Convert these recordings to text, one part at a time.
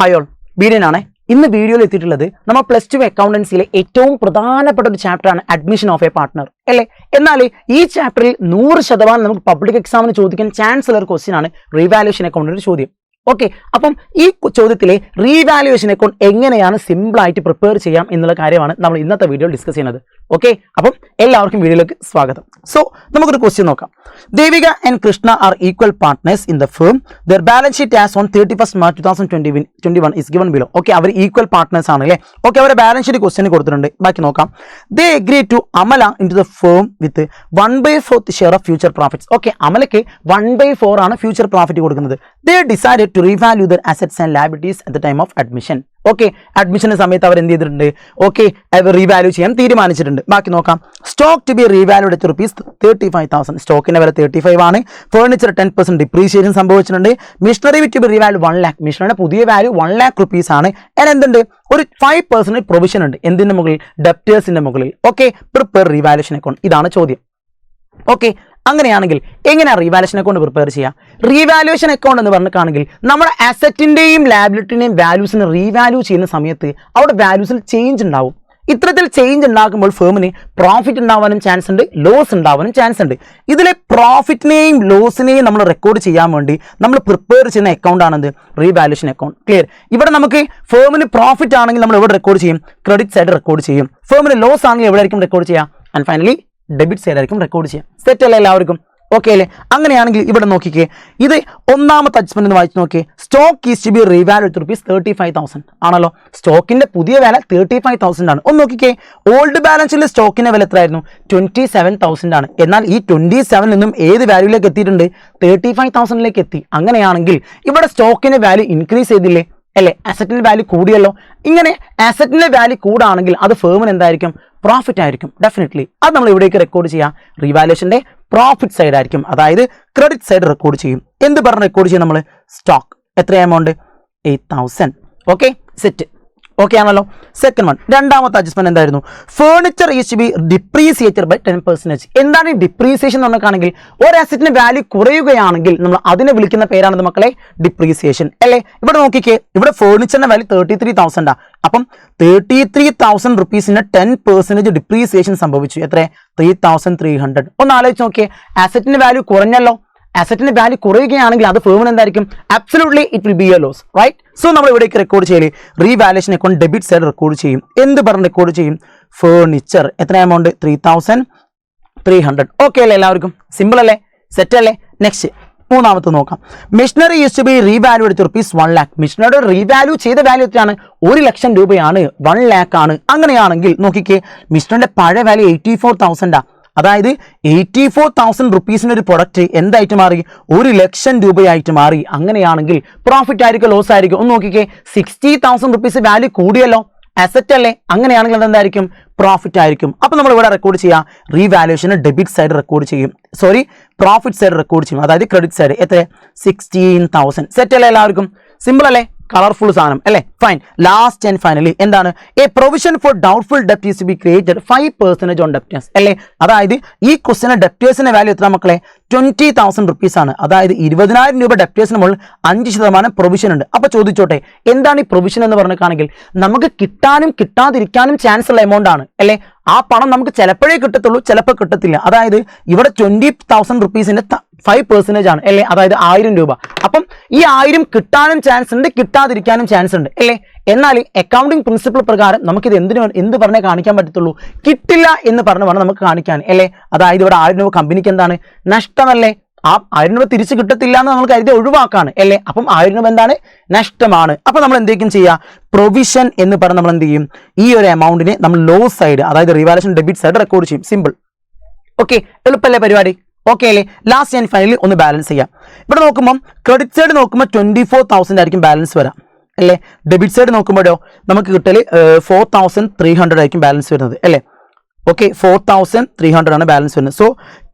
Hi all, ബീഡിയനാണ്. ഇന്ന് വീഡിയോയിൽ എത്തിയിട്ടുള്ളത് നമ്മൾ +2 അക്കൗണ്ടൻസിയിലെ ഏറ്റവും പ്രധാനപ്പെട്ട ഒരു ചാപ്റ്ററാണ് അഡ്മിഷൻ ഓഫ് എ പാർട്ട്ണർ അല്ലേ. എന്നാൽ ഈ ചാപ്റ്ററിൽ 100% നമുക്ക് പബ്ലിക് എക്സാമിന് ചോദിക്കാൻ ചാൻസ് ഉള്ള ഒരു ക്വസ്റ്റ്യൻ ആണ് റീവാലുവേഷൻ അക്കൗണ്ടിന്റെ ചോദ്യം. ഓക്കെ, അപ്പം ഈ ചോദ്യത്തിലെ റീവാലുവേഷൻ അക്കൗണ്ട് എങ്ങനെയാണ് സിമ്പിളായിട്ട് പ്രിപ്പയർ ചെയ്യാം എന്നുള്ള കാര്യമാണ് നമ്മൾ ഇന്നത്തെ വീഡിയോയിൽ ഡിസ്കസ് ചെയ്യുന്നത്. ഓക്കെ, അപ്പം എല്ലാവർക്കും വീഡിയോയിലേക്ക് സ്വാഗതം. സോ നമുക്കൊരു ക്വസ്റ്റ്യൻ നോക്കാം. Devika and Krishna are equal partners in the firm. Their balance sheet as on 31 March 2021 is given below. Okay, അവർ ഈക്വൽ പാർട്ട്നേഴ്സ് ആണ് അല്ലേ. ഓക്കെ, അവരുടെ ബാലൻസ് ഷീറ്റ് ക്വസ്റ്റ്യൻ കൊടുത്തിട്ടുണ്ട്. ബാക്കി നോക്കാം. They agree to Amala into the firm with 1/4 share of future profits. Okay, അമലയ്ക്ക് 1/4 ആണ് future profit കൊടുക്കുന്നത്. They decided to revalue their assets and liabilities at the time of admission. Okay, അഡ്മിഷന്റെ സമയത്ത് അവർ എന്ത് ചെയ്തിട്ടുണ്ട്? ഓക്കെ, അവർ റീവാല്യൂ ചെയ്യാൻ തീരുമാനിച്ചിട്ടുണ്ട്. ബാക്കി നോക്കാം. Stock to be revalued at ₹35,000. സ്റ്റോക്കിന്റെ വില 35 ആണ്. ഫർണിച്ചർ 10% ഡിപ്രീസിയേഷൻ സംഭവിച്ചിട്ടുണ്ട്. Machinery to be revalue 1 lakh. മിഷനറിയുടെ പുതിയ വാല്യൂ 1 lakh rupees ആണ്. എന്തുണ്ട്? ഒരു 5% പ്രൊവിഷൻ ഉണ്ട്. എന്തിന്റെ മുകളിൽ? ഡെപ്റ്റേഴ്സിന്റെ മുകളിൽ. Okay, prepare revaluation account. ഇതാണ് ചോദ്യം. ഓക്കെ, അങ്ങനെയാണെങ്കിൽ എങ്ങനെയാണ് റീവാലുവേഷൻ അക്കൗണ്ട് പ്രിപ്പയർ ചെയ്യുക? റീവാലുവേഷൻ അക്കൗണ്ട് എന്ന് പറഞ്ഞിട്ടാണെങ്കിൽ നമ്മുടെ അസറ്റിന്റെയും ലാബിലിറ്റിന്റെയും വാല്യൂസിനെ റീവാല്യൂ ചെയ്യുന്ന സമയത്ത് അവിടെ വാല്യൂസിൽ ചേഞ്ച് ഉണ്ടാവും. ഇത്തരത്തിൽ ചേഞ്ച് ഉണ്ടാക്കുമ്പോൾ ഫേമിന് പ്രോഫിറ്റ് ഉണ്ടാവാനും ചാൻസ് ഉണ്ട്, ലോസ് ഉണ്ടാവാനും ചാൻസ് ഉണ്ട്. ഇതിലെ പ്രോഫിറ്റിനെയും ലോസിനെയും നമ്മൾ റെക്കോർഡ് ചെയ്യാൻ വേണ്ടി നമ്മൾ പ്രിപ്പയർ ചെയ്യുന്ന അക്കൗണ്ട് ആണെന്ത്? Revaluation account. ക്ലിയർ? ഇവിടെ നമുക്ക് ഫേമിന് പ്രോഫിറ്റ് ആണെങ്കിൽ നമ്മൾ എവിടെ റെക്കോർഡ് ചെയ്യും? ക്രെഡിറ്റ് സൈഡ് റെക്കോർഡ് ചെയ്യും. ഫേമിന് ലോസ് ആണെങ്കിൽ എവിടെയായിരിക്കും റെക്കോർഡ് ചെയ്യുക? ആൻഡ് ഫൈനലി ഡെബിറ്റ് സൈഡ് ആയിരിക്കും റെക്കോർഡ് ചെയ്യാം. സെറ്റ് അല്ലേ എല്ലാവർക്കും? ഓക്കെ അല്ലേ? അങ്ങനെയാണെങ്കിൽ ഇവിടെ നോക്കിക്കേ, ഇത് ഒന്നാമത്തെ അഡ്ജസ്റ്റ്മെന്റ് എന്ന് വായിച്ച് നോക്കിയേ. Stock is to be revalued ₹35,000 ആണല്ലോ. സ്റ്റോക്കിന്റെ പുതിയ വില 35,000 ആണ്. ഒന്ന് നോക്കിക്കേ, ഓൾഡ് ബാലൻസിലെ സ്റ്റോക്കിന്റെ വില എത്രയായിരുന്നു? 27,000 ആണ്. എന്നാൽ ഈ 27 നിന്നും ഏത് വാല്യൂയിലേക്ക് എത്തിയിട്ടുണ്ട്? 35,000ലേക്ക് എത്തി. അങ്ങനെയാണെങ്കിൽ ഇവിടെ സ്റ്റോക്കിന്റെ വാല്യൂ ഇൻക്രീസ് ചെയ്തില്ലേ അല്ലേ? അസറ്റിന്റെ വാല്യൂ കൂടിയല്ലോ. ഇങ്ങനെ അസറ്റിന്റെ വാല്യൂ കൂടാണെങ്കിൽ അത് ഫേമിന് എന്തായിരിക്കും? പ്രോഫിറ്റ് ആയിരിക്കും ഡെഫിനറ്റ്ലി. അത് നമ്മൾ ഇവിടേക്ക് റെക്കോർഡ് ചെയ്യാം. റീവാലുവേഷന്റെ പ്രോഫിറ്റ് സൈഡ് ആയിരിക്കും, അതായത് ക്രെഡിറ്റ് സൈഡ് റെക്കോർഡ് ചെയ്യും. എന്ത് പറഞ്ഞ് റെക്കോർഡ് ചെയ്യും നമ്മൾ? സ്റ്റോക്ക്. എത്ര എമൗണ്ട്? 8,000. Okay, set. ഓക്കെ ആണല്ലോ. സെക്കൻഡ് വൺ, രണ്ടാമത്തെ അഡ്ജസ്റ്റ്മെന്റ് എന്തായിരുന്നു? Furniture is to be depreciated by 10%. എന്താണ് ഈ ഡിപ്രീസിയേഷൻ എന്ന് പറഞ്ഞിട്ടാണെങ്കിൽ ഒരു അസറ്റിന്റെ വാല്യൂ കുറയുകയാണെങ്കിൽ നമ്മൾ അതിനെ വിളിക്കുന്ന പേരാണ് മക്കളെ ഡിപ്രീസിയേഷൻ അല്ലേ. ഇവിടെ നോക്കിക്കേ, ഇവിടെ ഫർണിച്ചറിന്റെ വാല്യൂ 33,000. അപ്പം 33,000 റുപ്പീസിന് 10% ഡിപ്രീസിയേഷൻ സംഭവിച്ചു. എത്ര? 3,300. ഒന്ന് ആലോചിച്ച് നോക്കിയേ, അസറ്റിന്റെ വാല്യൂ കുറഞ്ഞല്ലോ. അസറ്റിന്റെ വാല്യൂ കുറയുകയാണെങ്കിൽ അത് ഫേമിന് എന്തായിരിക്കും? Absolutely it will be a loss, right? So നമ്മൾ ഇവിടേക്ക് റെക്കോർഡ് ചെയ്യലേ revaluation account debit side record ചെയ്യും. എന്ത് പറഞ്ഞ് റെക്കോർഡ് ചെയ്യും? ഫേർണിച്ചർ. എത്ര എമൗണ്ട്? 3,300. ഓക്കെ അല്ലേ എല്ലാവർക്കും? സിമ്പിൾ അല്ലേ? സെറ്റ് അല്ലേ? നെക്സ്റ്റ് മൂന്നാമത്തെ നോക്കാം. Machinery use to be revalued ₹1 lakh. മിഷനറിയുടെ റീവാല്യൂ ചെയ്ത വാല്യൂ എത്രയാണ്? 1,00,000 രൂപയാണ്. 1 lakh ആണ്. അങ്ങനെയാണെങ്കിൽ നോക്കിക്കേ, മിഷനറിന്റെ പഴയ വാല്യൂ 84,000. അതായത് 84,000 റുപ്പീസിന് ഒരു പ്രൊഡക്റ്റ് എന്തായിട്ട് മാറി? 1,00,000 രൂപയായിട്ട് മാറി. അങ്ങനെയാണെങ്കിൽ പ്രോഫിറ്റ് ആയിരിക്കും, ലോസ് ആയിരിക്കും? ഒന്ന് നോക്കിക്കേ, 60,000 റുപ്പീസ് വാല്യൂ കൂടിയല്ലോ, അസറ്റ് അല്ലേ. അങ്ങനെയാണെങ്കിൽ അതെന്തായിരിക്കും? പ്രോഫിറ്റ് ആയിരിക്കും. അപ്പൊ നമ്മൾ ഇവിടെ റെക്കോർഡ് ചെയ്യാം, റീവാലുവേഷന് ഡെബിറ്റ് സൈഡ് റെക്കോർഡ് ചെയ്യും, സോറി പ്രോഫിറ്റ് സൈഡ് റെക്കോർഡ് ചെയ്യും, അതായത് ക്രെഡിറ്റ് സൈഡ്. എത്ര? 16,000. സെറ്റ് അല്ലേ എല്ലാവർക്കും? സിമ്പിൾ അല്ലേ? കളർഫുൾ സാധനം അല്ലേ? ഫൈൻ. ലാസ്റ്റ് ആൻഡ് ഫൈനലി എന്താണ്? എ പ്രൊവിഷൻ ഫോർ ഡൗട്ട്ഫുൾ ഡെപ്റ്റ് is to be created 5% on debtors അല്ലേ. അതായത് ഈ ക്വസ്റ്റിന് ഡെപ്റ്റേഴ്സിന്റെ വാല്യൂ എത്ര മക്കളെ? 20,000 റുപ്പീസ് ആണ്. അതായത് 20,000 രൂപ ഡെപ്റ്റേഴ്സിന് മുകളിൽ 5% പ്രൊവിഷൻ ഉണ്ട്. അപ്പൊ ചോദിച്ചോട്ടെ, എന്താണ് ഈ പ്രൊവിഷൻ എന്ന് പറഞ്ഞിട്ടാണെങ്കിൽ നമുക്ക് കിട്ടാനും കിട്ടാതിരിക്കാനും ചാൻസ് ഉള്ള എമൗണ്ട് ആണ് അല്ലേ. ആ പണം നമുക്ക് ചിലപ്പോഴേ കിട്ടത്തുള്ളൂ, ചിലപ്പോൾ കിട്ടത്തില്ല. അതായത് ഇവിടെ 20,000 റുപ്പീസിന്റെ 5% ആണ് അല്ലേ, അതായത് 1000 രൂപ. അപ്പം ഈ 1000 കിട്ടാനും ചാൻസ് ഉണ്ട്, കിട്ടാതിരിക്കാനും ചാൻസ് ഉണ്ട് അല്ലേ. എന്നാൽ അക്കൗണ്ടിങ് പ്രിൻസിപ്പിൾ പ്രകാരം നമുക്കിത് എന്ത് പറഞ്ഞേ കാണിക്കാൻ പറ്റത്തുള്ളൂ? കിട്ടില്ല എന്ന് പറഞ്ഞു വേണം നമുക്ക് കാണിക്കാൻ അല്ലേ. അതായത് ഇവിടെ 1000 രൂപ കമ്പനിക്ക് എന്താണ്? നഷ്ടമല്ലേ. ആ 1000 രൂപ തിരിച്ച് കിട്ടത്തില്ല എന്ന് നമ്മൾ കരുതി ഒഴിവാക്കാണ് അല്ലേ. അപ്പം 1000 രൂപ എന്താണ്? നഷ്ടമാണ്. അപ്പൊ നമ്മൾ എന്തെങ്കിലും ചെയ്യുക? പ്രൊവിഷൻ എന്ന് പറഞ്ഞ് നമ്മൾ എന്ത് ചെയ്യും? ഈ ഒരു എമൗണ്ടിനെ നമ്മൾ ലോസ് സൈഡ്, അതായത് റീവാലുവേഷൻ ഡെബിറ്റ് സൈഡ് റെക്കോർഡ് ചെയ്യും. സിമ്പിൾ. ഓക്കെ, എളുപ്പമല്ലേ പരിപാടി? ഓക്കെ അല്ലേ? ലാസ്റ്റ് ആൻഡ് ഫൈനലി ഒന്ന് ബാലൻസ് ചെയ്യാം. ഇവിടെ നോക്കുമ്പോൾ ക്രെഡിറ്റ് സൈഡ് നോക്കുമ്പോൾ 24,000 ആയിരിക്കും ബാലൻസ് വരാം അല്ലേ. ഡെബിറ്റ് സൈഡ് നോക്കുമ്പോഴോ നമുക്ക് കിട്ടല് 4,300 ആയിരിക്കും ബാലൻസ് വരുന്നത് അല്ലേ. ഓക്കെ, 4,300 ആണ് ബാലൻസ് വരുന്നത്. So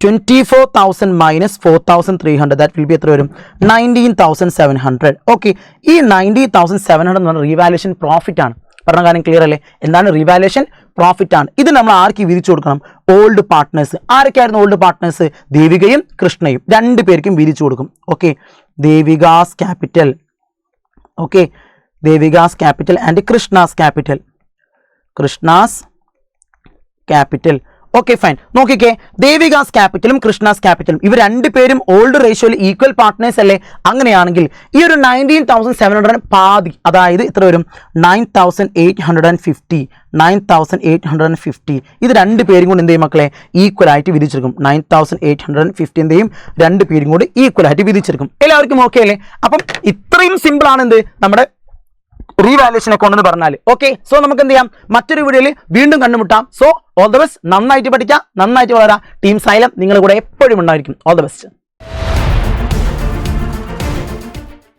24,000 minus 4,300 that will be എത്ര വരും? 19,700. ഓക്കെ, ഈ 19,700 എന്ന് പറഞ്ഞാൽ റീവാലുവേഷൻ പ്രോഫിറ്റ് ആണ്. പറഞ്ഞ കാര്യം ക്ലിയർ അല്ലേ? എന്താണ്? റീവാലുവേഷൻ പ്രോഫിറ്റ് ആണ്. ഇത് നമ്മൾ ആർക്ക് വീതിച്ചു കൊടുക്കണം? Old partners. ആരൊക്കെയായിരുന്നു ഓൾഡ് പാർട്ട്നേഴ്സ്? ദേവികയും കൃഷ്ണയും. 2 പേർക്കും വീതിച്ചു കൊടുക്കും. Okay, Devika's capital. Okay, Devika's capital and Krishna's capital. Okay fine. നോക്കിക്കേ, ദേവികാസ് ക്യാപിറ്റലും കൃഷ്ണാസ് ക്യാപിറ്റലും ഇവർ രണ്ടുപേരും ഓൾഡ് റേഷ്യോയിൽ ഈക്വൽ പാർട്ട്നേഴ്സ് അല്ലേ? അങ്ങനെയാണെങ്കിൽ ഈ ഒരു 19,700 പാതി, അതായത് ഇത്ര വരും 9,850. ഇത് രണ്ട് പേരും കൂടി എന്ത് ചെയ്യും മക്കളെ? ഈക്വൽ ആയിട്ട് വിധിച്ചെടുക്കും. 9,850 എന്ത് ചെയ്യും? രണ്ട് പേരും കൂടി ഈക്വൽ ആയിട്ട് വിധിച്ചെടുക്കും. എല്ലാവർക്കും ഓക്കെ അല്ലേ? അപ്പം ഇത്രയും സിമ്പിൾ ആണ് എന്ത് നമ്മുടെ റീവാലുവേഷൻ അക്കൗണ്ട് എന്ന് പറഞ്ഞാൽ. ഓക്കെ, സോ നമുക്ക് എന്ത് ചെയ്യാം? മറ്റൊരു വീഡിയോയിൽ വീണ്ടും കണ്ടുമുട്ടാം. So all the best. നന്നായിട്ട് പഠിക്കാം, നന്നായിട്ട് വളരാം. ടീം സൈലം നിങ്ങളുടെ കൂടെ എപ്പോഴും ഉണ്ടായിരിക്കും. All the best.